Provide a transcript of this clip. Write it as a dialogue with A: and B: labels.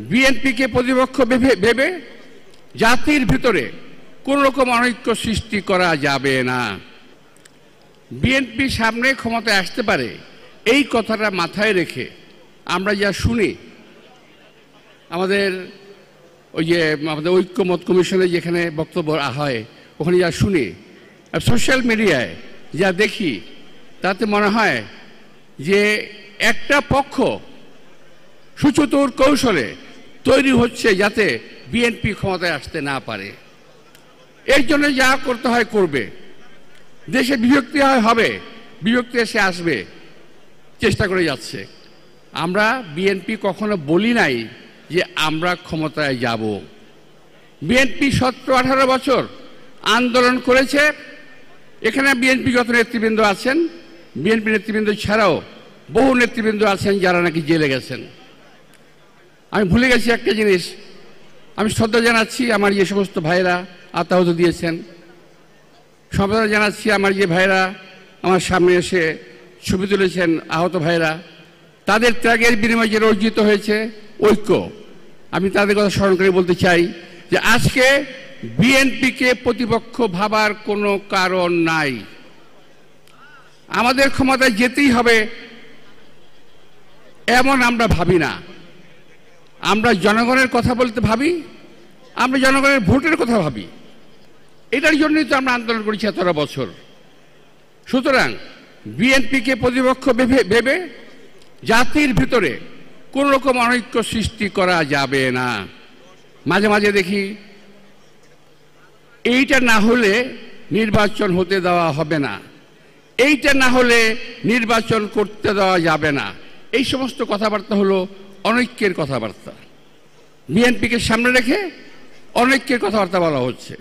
A: বিএনপিকে প্রতিপক্ষ ভেবে জাতির ভিতরে কোন রকম অনৈক্য সৃষ্টি করা যাবে না। বিএনপি সামনে ক্ষমতায় আসতে পারে এই কথাটা মাথায় রেখে আমরা যা শুনি, আমাদের ঐক্যমত কমিশনে যেখানে বক্তব্য হয় ওখানে যা শুনি, সোশ্যাল মিডিয়ায় যা দেখি, তাতে মনে হয় যে একটা পক্ষ সুচতুর কৌশলে তৈরি হচ্ছে যাতে বিএনপি ক্ষমতায় আসতে না পারে। এর জন্য যা করতে হয় করবে, দেশে বিভক্তি হবে, বিভক্তি এসে আসবে, চেষ্টা করে যাচ্ছে। আমরা বিএনপি কখনো বলি নাই যে আমরা ক্ষমতায় যাব। বিএনপি 17-18 বছর আন্দোলন করেছে। এখানে বিএনপিগত নেতৃবৃন্দ আছেন, বিএনপি নেতৃবৃন্দ ছাড়াও বহু নেতৃবৃন্দ আছেন যারা নাকি জেলে গেছেন। আমি ভুলে গেছি একটা জিনিস, আমি শ্রদ্ধা জানাচ্ছি আমার যে সমস্ত ভাইরা আত্মাহত দিয়েছেন, শ্রদ্ধা জানাচ্ছি আমার যে ভাইরা আমার সামনে এসে ছবি তুলেছেন, আহত ভাইরা, তাদের ত্যাগের বিনিময়ে যে অর্জিত হয়েছে ঐক্য, আমি তাদের কথা স্মরণ করে বলতে চাই যে আজকে বিএনপিকে প্রতিপক্ষ ভাবার কোনো কারণ নাই। আমাদের ক্ষমতায় যেতেই হবে এমন আমরা ভাবি না। আমরা জনগণের কথা বলতে ভাবি, আমরা জনগণের ভোটের কথা ভাবি। এটার জন্যই তো আমরা আন্দোলন করেছি 17 বছর। সুতরাং বিএনপিকে প্রতিপক্ষ ভেবে জাতির ভিতরে কোন রকম অনৈক্য সৃষ্টি করা যাবে না। মাঝে মাঝে দেখি এইটা না হলে নির্বাচন হতে দেওয়া হবে না, এইটা না হলে নির্বাচন করতে দেওয়া যাবে না। এই সমস্ত কথাবার্তা হলো অনৈক্যের কথাবার্তা। বিএনপিকে সামনে রেখে অনৈক্যের কথাবার্তা বলা হচ্ছে।